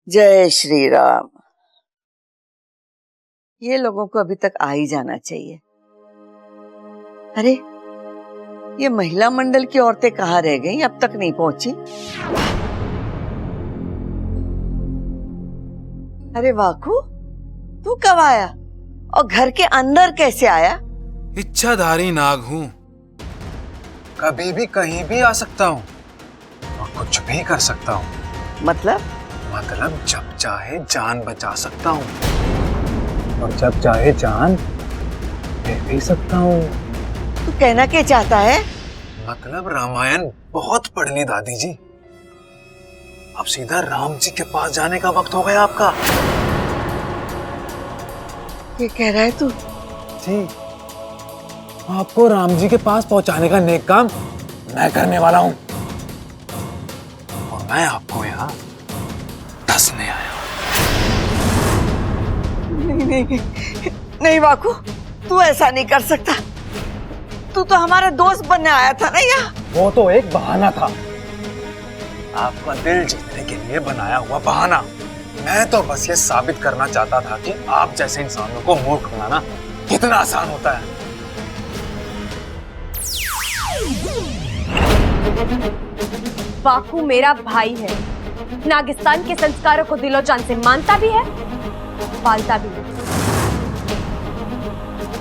जय श्री राम। ये लोगों को अभी तक आ ही जाना चाहिए। अरे ये महिला मंडल की औरतें कहाँ रह गईं? अब तक नहीं पहुंची। अरे वाकू, तू कब आया और घर के अंदर कैसे आया? इच्छाधारी नाग हूँ, कभी भी कहीं भी आ सकता हूँ और कुछ भी कर सकता हूँ। मतलब जब चाहे जान बचा सकता हूँ और जब चाहे जान ले भी सकता हूँ। तू कहना क्या चाहता है? मतलब रामायण बहुत पढ़ ली दादी जी, अब सीधा राम जी के पास जाने का वक्त हो गया आपका। ये कह रहा है तू? जी, आपको राम जी के पास पहुंचाने का नेक काम मैं करने वाला हूँ और मैं आपको यहाँ डसने आया हूँ। नहीं, नहीं वाकू, तू ऐसा नहीं कर सकता। तू तो हमारा दोस्त बनने आया था ना यहाँ। वो तो एक बहाना था, आपका दिल जीतने के लिए बनाया हुआ बहाना। मैं तो बस ये साबित करना चाहता था कि आप जैसे इंसानों को मूर्ख बनाना कितना आसान होता है। वाकू मेरा भाई है, नागिस्तान के संस्कारों को दिलो जान से मानता भी है, पालता भी है।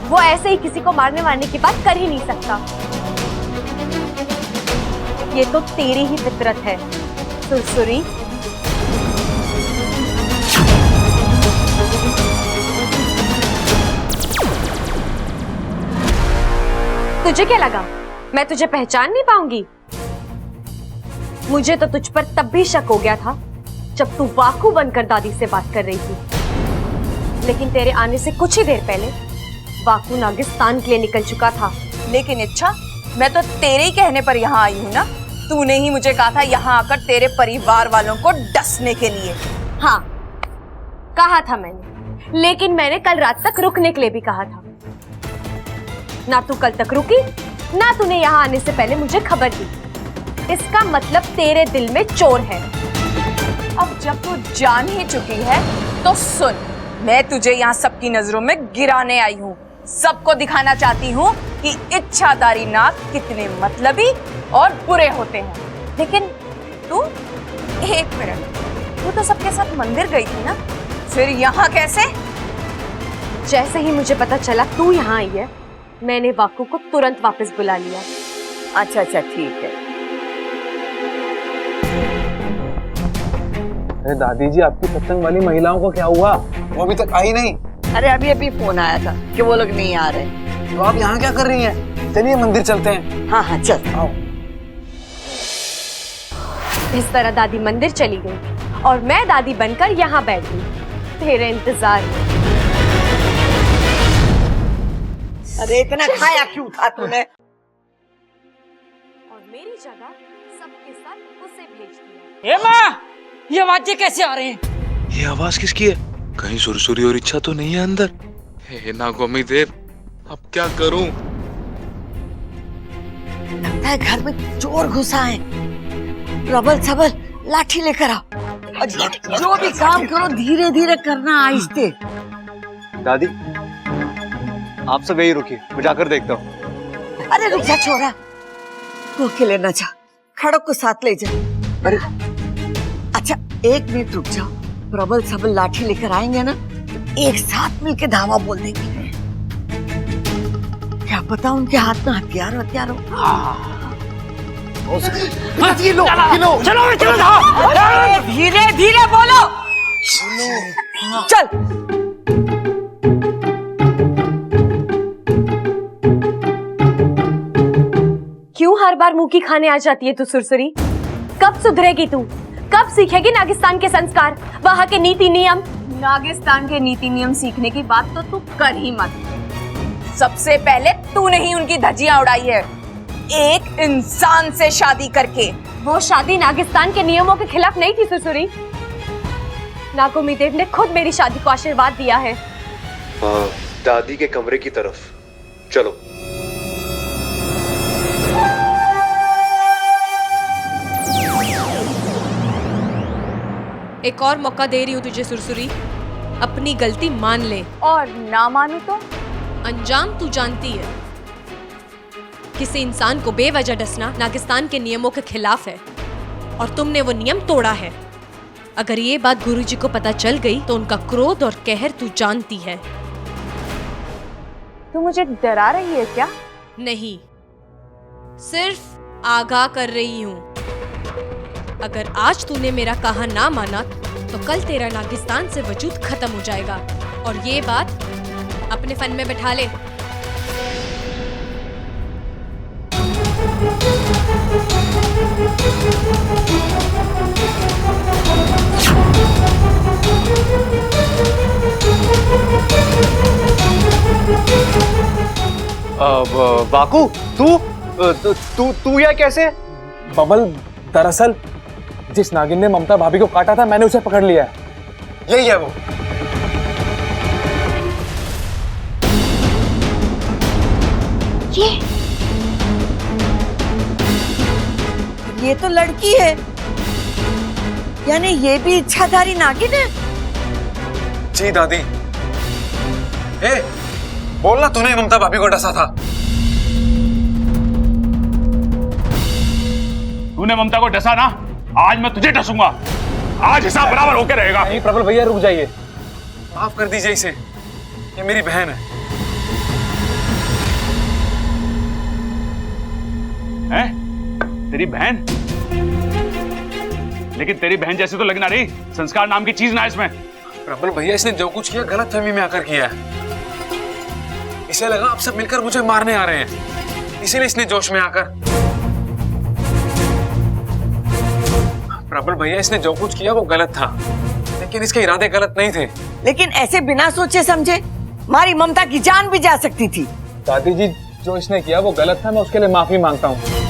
वो ऐसे ही किसी को मारने वारने की बात कर ही नहीं सकता। ये तो तेरी ही फितरत है सुरसुरी। तुझे क्या लगा मैं तुझे पहचान नहीं पाऊंगी? मुझे तो तुझ पर तब भी शक हो गया था जब तू वाकू बनकर दादी से बात कर रही थी, लेकिन तेरे आने से कुछ ही देर पहले वाकू नागिस्तान के लिए निकल चुका था। लेकिन इच्छा, मैं तो तेरे ही कहने पर यहाँ आई हूँ ना। तूने ही मुझे कहा था यहाँ आकर तेरे परिवार वालों को डसने के लिए। हाँ, कहा था मैंने, लेकिन मैंने कल रात तक रुकने के लिए भी कहा था। ना तू कल तक रुकी, ना तूने यहाँ आने से पहले मुझे खबर दी। इसका मतलब तेरे दिल में चोर है। अब जब तू जान ही चुकी है तो सुन, मैं तुझे यहाँ सबकी नजरों में गिराने आई हूँ। सबको दिखाना चाहती हूँ कि इच्छाधारी नाग कितने मतलबी और बुरे होते हैं। लेकिन तू, एक मिनट, तू तो सबके साथ मंदिर गई थी ना, फिर यहाँ कैसे? जैसे ही मुझे पता चला तू यहाँ आई है, मैंने वाकू को तुरंत वापस बुला लिया। अच्छा अच्छा, ठीक है। अरे दादी जी, आपकी सत्संग वाली महिलाओं को क्या हुआ? वो अभी तक आई नहीं। अरे अभी अभी फोन आया था कि वो लोग नहीं आ रहे। तो आप यहाँ क्या कर रही हैं? चलिए मंदिर चलते हैं। हाँ हाँ चल आओ। इस तरह दादी मंदिर चली गई और मैं दादी बनकर यहाँ बैठ गई तेरे इंतजार में। अरे इतना खाया क्यों था तूने? और मेरी जगह सबके साथ उसे भेज दिया। ए माँ, ये आवाजें कैसे आ रही हैं? ये आवाज किसकी है? कहीं सुरसुरी और इच्छा तो नहीं है अंदर? हे नागोमी देव, अब क्या करूं? लगता है घर में चोर घुसा है। प्रबल सबल लाठी लेकर आओ और जो भी काम करो धीरे धीरे करना, आहिस्ते। दादी, आप सब यही रुकिए, मैं जाकर देखता हूँ। अरे रुक जा छोरा, तू अकेले न जा, खड़क को साथ ले जा। अरे अच्छा, एक मिनट रुक जाओ। प्रबल सबल लाठी लेकर आएंगे ना, एक साथ मिलके धावा बोल देंगे। क्या पता उनके हाथ में हथियार हथियार हो। चलो जाओ। धीरे धीरे बोलो। चल। क्यों हर बार मुंह की खाने आ जाती है तू सुरसुरी? कब सुधरेगी तू? कब सीखेगी नागिस्तान के संस्कार, वहाँ के नीति नियम? नागिस्तान के नीति नियम सीखने की बात तो तू कर ही मत। सबसे पहले तूने ही उनकी धज्जियां उड़ाई है, एक इंसान से शादी करके। वो शादी नागिस्तान के नियमों के खिलाफ नहीं थी सुरसुरी। नागोमी देव ने खुद मेरी शादी को आशीर्वाद दिया है। दादी के कमरे की तरफ चलो। एक और मौका दे रही हूँ तुझे सुरसुरी, अपनी गलती मान ले। और ना मानू तो? अंजाम तू जानती है। किसी इंसान को बेवजह डसना नागिस्तान के नियमों के खिलाफ है और तुमने वो नियम तोड़ा है। अगर ये बात गुरुजी को पता चल गई तो उनका क्रोध और कहर तू जानती है। तू मुझे डरा रही है क्या? नहीं, सिर्फ आगाह कर रही हूं। अगर आज तूने मेरा कहा ना माना तो कल तेरा नागिस्तान से वजूद खत्म हो जाएगा। और ये बात अपने फन में बैठा ले। बाकू, तू या कैसे? बबल, दरअसल जिस नागिन ने ममता भाभी को काटा था मैंने उसे पकड़ लिया है। यही है वो। ये तो लड़की है, यानी ये भी इच्छाधारी नागिन है। जी दादी। ए, बोलना तूने ममता भाभी को डसा था। तूने ममता को डसा ना, आज मैं तुझे डसूंगा। आज हिसाब बराबर होके रहेगा। नहीं प्रबल भैया, रुक जाइए, माफ कर दीजिए इसे, ये मेरी बहन है। हैं? तेरी बहन? लेकिन तेरी बहन जैसी तो लग ना रही। संस्कार नाम की चीज ना इसमें। प्रबल भैया, इसने जो कुछ किया गलत फहमी में आकर किया है। इसे लगा आप सब मिलकर मुझे मारने आ रहे हैं, इसीलिए इसने जोश में आकर। प्रबल भैया, इसने जो कुछ किया वो गलत था, लेकिन इसके इरादे गलत नहीं थे। लेकिन ऐसे बिना सोचे समझे मारी ममता की जान भी जा सकती थी। दादी जी, जो इसने किया वो गलत था, मैं उसके लिए माफी मांगता हूँ।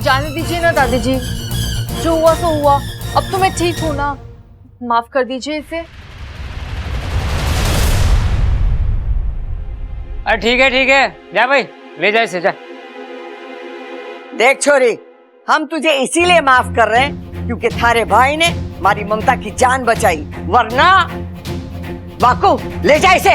जाने दीजिए ना दादी जी, जो हुआ सो हुआ। अब तो मैं ठीक हूँ ना, माफ कर दीजिए इसे। अरे ठीक है, जा भाई, ले जा इसे, जा। देख छोरी, हम तुझे इसीलिए माफ कर रहे हैं क्योंकि थारे भाई ने हमारी ममता की जान बचाई, वरना बाकू ले जा इसे।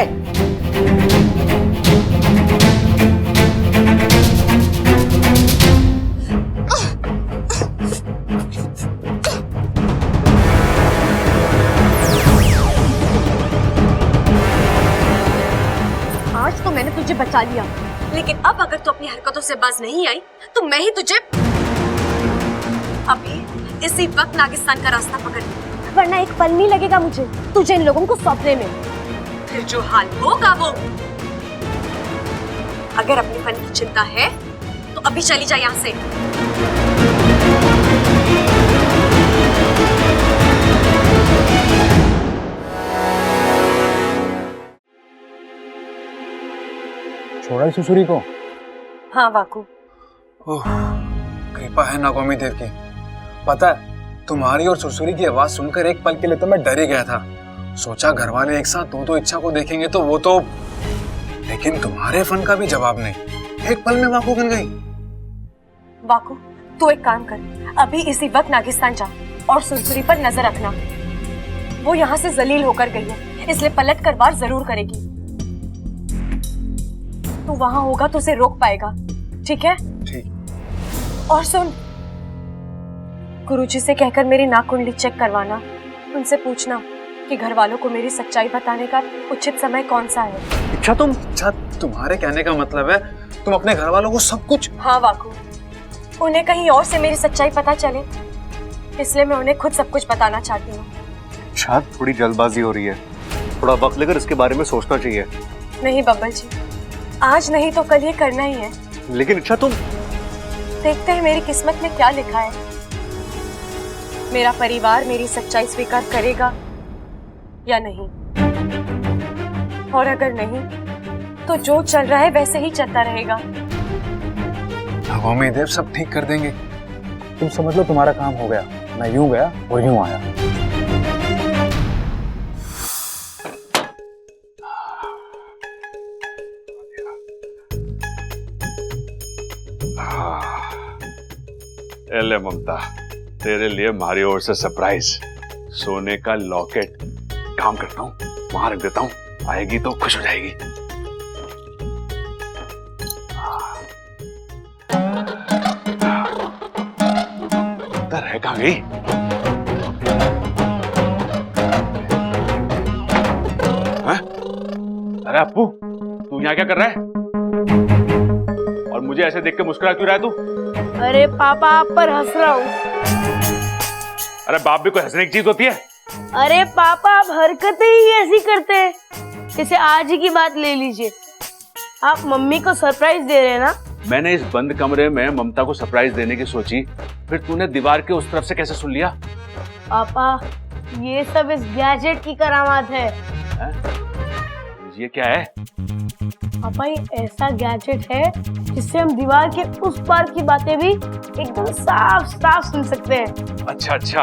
आज तो मैंने तुझे बचा लिया, लेकिन अब अगर तू अपनी हरकतों से बाज नहीं आई तो मैं ही तुझे अभी इसी वक्त नागिस्तान का रास्ता पकड़, वरना एक पल नहीं लगेगा मुझे तुझे इन लोगों को सौंपने में। फिर जो हाल होगा वो, अगर अपने फन की चिंता है तो अभी चली जा यहाँ से। छोड़ा सुसुरी को? हाँ वाकू। ओह, कृपा है नागोमी देव की। पता है, तुम्हारी और सुसुरी की आवाज सुनकर एक पल के लिए तो मैं डर ही गया था। सोचा घर वाले एक साथ दो इच्छा को देखेंगे तो वो तो, लेकिन तुम्हारे फन का भी जवाब नहीं। एक पल में वाकू बन गई। वाकू, तू एक काम कर, अभी इसी वक्त नागिस्तान जा और सुरसुरी पर नजर रखना। वो यहाँ से जलील होकर गई है, इसलिए पलट कर वार जरूर करेगी। तू वहां होगा तो उसे रोक पाएगा, ठीक है? ठीक। और सुन, गुरुजी से कहकर मेरी नाक कुंडली चेक करवाना। उनसे पूछना कि घर वालों को मेरी सच्चाई बताने का उचित समय कौन सा है। अच्छा, तुम्हारे कहने का मतलब है तुम अपने घर वालों को सब कुछ? हाँ वाकू, उन्हें कहीं और से मेरी सच्चाई पता चले, इसलिए मैं उन्हें खुद सब कुछ बताना चाहती हूँ। शायद थोड़ी जल्दबाजी हो रही है, थोड़ा वक्त लेकर इसके बारे में सोचना चाहिए। नहीं बब्बल जी, आज नहीं तो कल ये करना ही है। लेकिन अच्छा, तुम देखते हैं मेरी किस्मत में क्या लिखा है। मेरा परिवार मेरी सच्चाई स्वीकार करेगा या नहीं, और अगर नहीं तो जो चल रहा है वैसे ही चलता रहेगा। नागोमी देव सब ठीक कर देंगे, तुम समझ लो तुम्हारा काम हो गया। मैं यूं गया और यूं आया। ले ममता, तेरे लिए हमारी ओर से सरप्राइज, सोने का लॉकेट। काम करता हूँ, वहां रख देता हूँ, आएगी तो खुश हो जाएगी। उधर है, कहाँ गई? हैं? अरे अप्पू, तू यहाँ क्या कर रहा है? और मुझे ऐसे देख के मुस्कुरा क्यों रहा है तू? अरे पापा, आप पर हंस रहा हूँ। अरे बाप भी कोई हंसने की चीज होती है? अरे पापा, आप हरकतें ही ऐसी करते हैं। जैसे आज ही की बात ले लीजिए, आप मम्मी को सरप्राइज दे रहे हैं ना। मैंने इस बंद कमरे में ममता को सरप्राइज देने की सोची, फिर तूने दीवार के उस तरफ से कैसे सुन लिया? पापा, ये सब इस गैजेट की करामात है। ये क्या है? पापा, ये ऐसा गैजेट है जिससे हम दीवार के उस पार की बातें भी एकदम साफ साफ सुन सकते हैं। अच्छा अच्छा,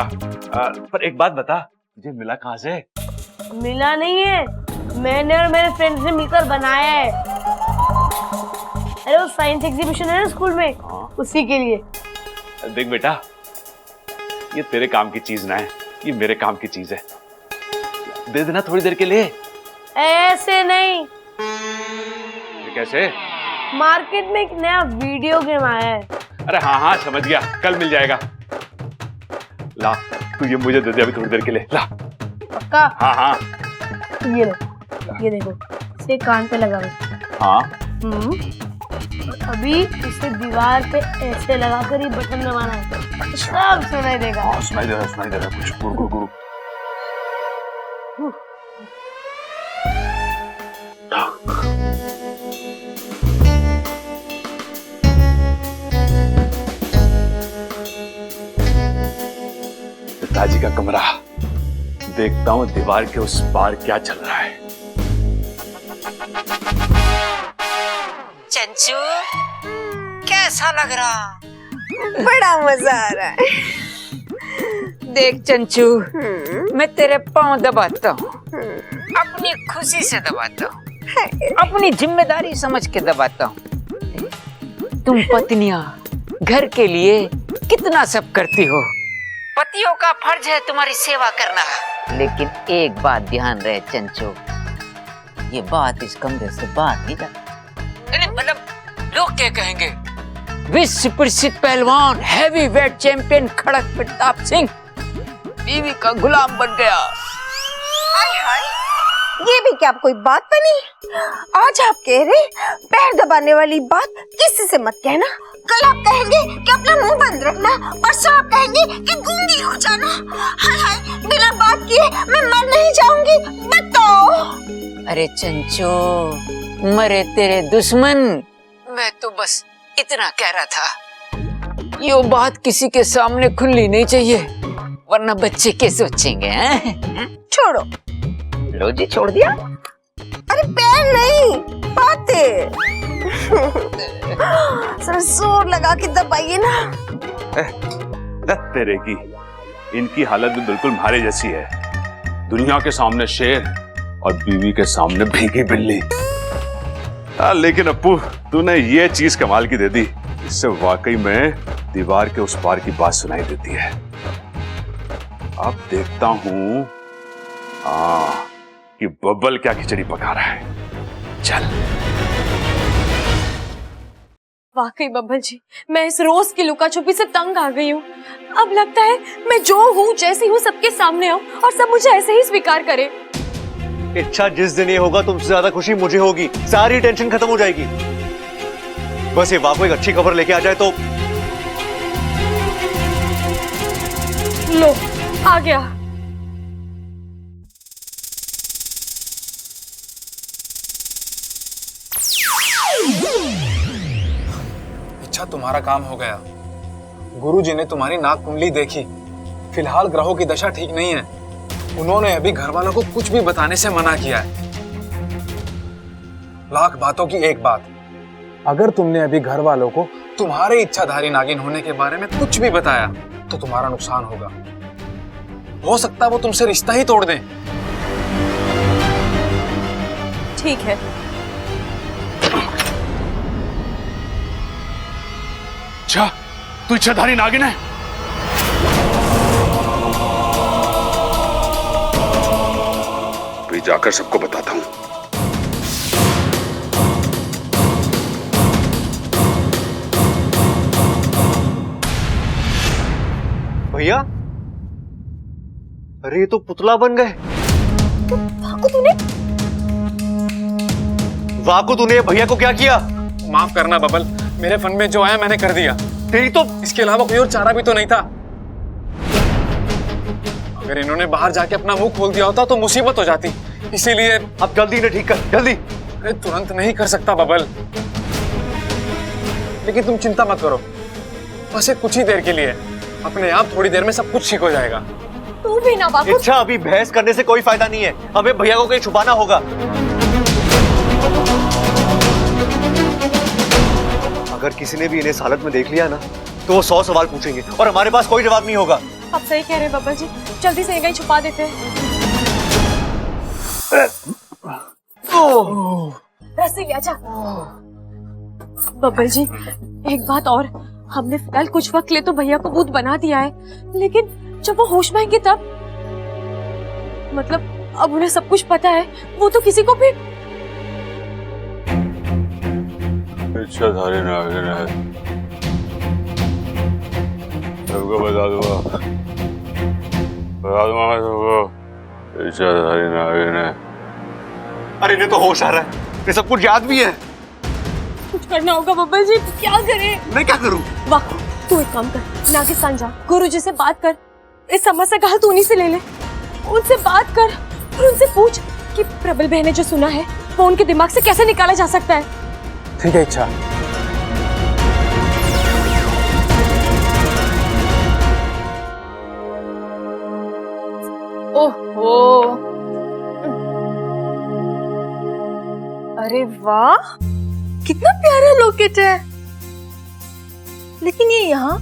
पर एक बात बता, तुझे मिला कहाँ से? मिला नहीं है, मैंने और मेरे फ्रेंड ने मिलकर बनाया है। अरे वो साइंस एग्जीबिशन है ना स्कूल में, उसी के लिए। देख बेटा, ये तेरे काम की चीज ना है, ये मेरे काम की चीज है। दे देना थोड़ी देर के लिए। ऐसे नहीं। ये कैसे? मार्केट में एक नया वीडियो गेम आया है। अरे हाँ हाँ, समझ गया, कल मिल जाएगा। ला, तू ये मुझे दे दे अभी थोड़ी देर के लिए। ला। पक्का? हाँ हाँ। ये लो, ये देखो, इसे कान पे लगा लो। हाँ। अभी इसे दीवार पे ऐसे लगाकर ही बटन दबाना है, सब सुनाई देगा। हाँ, सुनाई दे रहा कुछ। गुरु गुरु गुरु। पिताजी का कमरा, देखता हूँ दीवार के उस पार क्या चल रहा है। चंचू, कैसा लग रहा? बड़ा मजा आ रहा है। देख चंचू, मैं तेरे पांव दबाता हूँ, अपनी खुशी से दबाता हूँ, अपनी जिम्मेदारी समझ के दबाता हूँ। तुम पत्नियां घर के लिए कितना सब करती हो, पतियों का फर्ज है तुम्हारी सेवा करना। लेकिन एक बात ध्यान रहे चंचू, ये बात इस कमरे से बाहर नहीं जाती। मतलब लोग क्या कहेंगे? विश्व प्रसिद्ध पहलवान हैवी वेट चैंपियन खड़क प्रताप सिंह बीवी का गुलाम बन गया। हाय हाय, ये भी क्या कोई बात बनी? आज आप कह रहे पैर दबाने वाली बात किसी से मत कहना। कल आप कहेंगे कि अपना मुंह बंद रखना, परसों आप कहेंगे कि गूंगी हो जाना। हाय हाय, बिना बात किए मैं मर नहीं जाऊंगी, बताओ। अरे चंचू, मरे तेरे दुश्मन, मैं तो बस इतना कह रहा था। ये बात किसी के सामने खुलनी नहीं चाहिए, वरना बच्चे क्या सोचेंगे? हैं? छोड़ो। लो जी, छोड़ दिया। अरे पैर नहीं, बातें। सर जोर लगा के दबाइए ना। तेरे की इनकी हालत भी बिल्कुल हमारे जैसी है। दुनिया के सामने शेर और बीवी के सामने भीगी बिल्ली। लेकिन अप्पू, तूने ये चीज कमाल की दे दी, इससे वाकई में दीवार के उस पार की बात सुनाई देती है। अब देखता हूँ कि बब्बल क्या खिचड़ी पका रहा है। चल। वाकई बब्बल जी, मैं इस रोज की लुका छुपी से तंग आ गई हूँ। अब लगता है मैं जो हूँ, जैसी हूँ, सबके सामने आऊँ और सब मुझे ऐसे ही स्वीकार करे। इच्छा जिस दिन ये होगा, तुमसे ज्यादा खुशी मुझे होगी। सारी टेंशन खत्म हो जाएगी। बस ये वाकई एक अच्छी खबर लेके आ जाए तो। लो, आ गया। इच्छा, तुम्हारा काम हो गया। गुरुजी ने तुम्हारी नाक कुंडली देखी। फिलहाल ग्रहों की दशा ठीक नहीं है। उन्होंने अभी घर वालों को कुछ भी बताने से मना किया है। लाख बातों की एक बात, अगर तुमने अभी घर वालों को तुम्हारे इच्छाधारी नागिन होने के बारे में कुछ भी बताया तो तुम्हारा नुकसान होगा। हो सकता है वो तुमसे रिश्ता ही तोड़ दें। ठीक है। अच्छा, तू इच्छाधारी नागिन है? जाकर सबको बताता हूँ। भैया, अरे ये तो पुतला बन गए। वाकु तूने भैया को क्या किया? माफ करना बबल, मेरे फन में जो आया मैंने कर दिया। तेरी तो इसके अलावा कोई और चारा भी तो नहीं था। अगर इन्होंने बाहर जाके अपना मुंह खोल दिया होता तो मुसीबत हो जाती, इसीलिए। अब जल्दी इन्हें ठीक कर, जल्दी। अरे तुरंत नहीं कर सकता बबल, लेकिन तुम चिंता मत करो, बस ये कुछ ही देर के लिए। अपने आप थोड़ी देर में सब कुछ ठीक हो जाएगा। तू भी ना बाबू। अच्छा, अभी बहस करने से कोई फायदा नहीं है, हमें भैया को कहीं छुपाना होगा। अगर किसी ने भी इन्हें इस हालत में देख लिया ना तो वो 100 सवाल पूछेंगे और हमारे पास कोई जवाब नहीं होगा। आप सही कह रहे हैं बाबा जी, जल्दी से कहीं छुपा देते हैं। रस्सी आजा। बब्बर जी, एक बात और, हमने फिलहाल कुछ वक्त के लिए तो भैया को भूत बना दिया है, लेकिन जब वो होश में आएंगे तब, मतलब अब उन्हें सब कुछ पता है, वो तो किसी को भी। इच्छाधारी नागिन है, सबको बता दूंगा, बता दूंगा मैं सबको। इच्छाधारी नागिन है। अरे इन्हें तो होश आ रहा है, ये सब कुछ याद भी है। कुछ करना होगा बब्बर जी, क्या करें? मैं क्या करूं? वाह, तू एक काम कर, नागिस्तान जा, गुरुजी से बात कर, इस समस्या का हल तू उन्हीं से ले ले। उनसे बात कर और उनसे पूछ कि प्रबल बहन ने जो सुना है वो उनके दिमाग से कैसे निकाला जा सकता है। ठीक है इच्छा। ओहो, अरे वाह, कितना प्यारा लॉकेट है। लेकिन ये यहाँ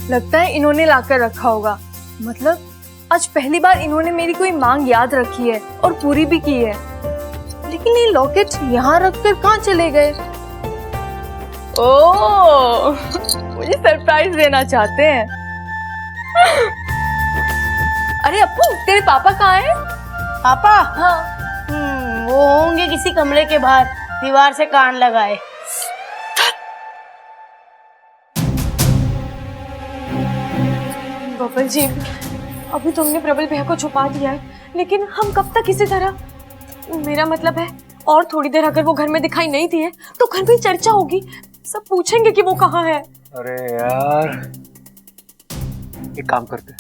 लगता है इन्होंने लाकर रखा होगा। मतलब आज पहली बार इन्होंने मेरी कोई मांग याद रखी है और पूरी भी की है। लेकिन ये लॉकेट यहाँ रखकर कहाँ चले गए? ओह, मुझे सरप्राइज देना चाहते हैं। अरे अप्पू, तेरे पापा कहाँ हैं? पापा? हाँ, वो होंगे किसी कमरे के बाहर, दीवार से कान लगाए। बब्बर जी, अभी तो हमने प्रबल भैया को छुपा दिया है, लेकिन हम कब तक इसी तरह? मेरा मतलब है, और थोड़ी देर अगर वो घर में दिखाई नहीं दिए तो घर में चर्चा होगी, सब पूछेंगे कि वो कहाँ है। अरे यार, एक काम करते हैं,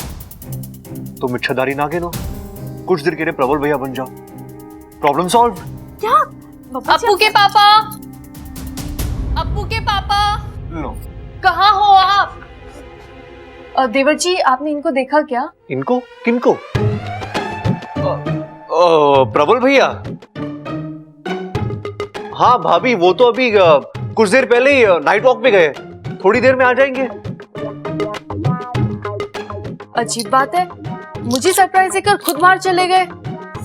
तुम इच्छाधारी नागिन हो, कुछ देर के लिए प्रबल भैया बन जाओ, प्रॉब्लम सॉल्व। क्या? अप्पू के पापा, अप्पू के पापा, लो। कहाँ हो आप? देवर जी, आपने इनको देखा क्या? इनको? किनको? प्रबल भैया? हाँ भाभी, वो तो अभी कुछ देर पहले ही नाइट वॉक पे गए, थोड़ी देर में आ जाएंगे। अजीब बात है, मुझे सरप्राइज देकर खुद बाहर चले गए।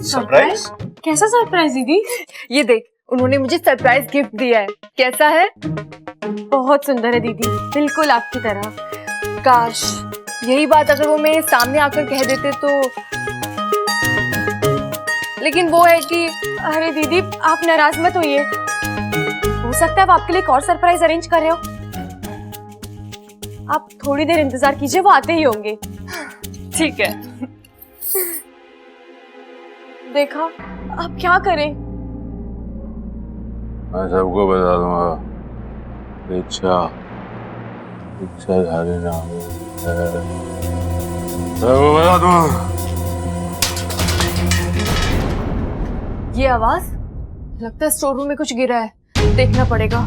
सरप्राइज? कैसा सरप्राइज दीदी? ये देख, उन्होंने मुझे सरप्राइज गिफ्ट दिया है। कैसा है? बहुत सुंदर है दीदी, बिल्कुल आपकी तरह। काश यही बात अगर वो मेरे सामने आकर कह देते तो। लेकिन वो है कि, अरे दीदी, आप नाराज मत होइए, हो सकता है वो आपके लिए एक और सरप्राइज अरेंज कर रहे हो। आप थोड़ी देर इंतजार कीजिए, वो आते ही होंगे। ठीक है। देखा, आप क्या करें? मैं सबको बता दूंगा। इच्छाधारी नागिन है, सबको बता दूंगा। ये आवाज, लगता है स्टोर रूम में कुछ गिरा है, देखना पड़ेगा।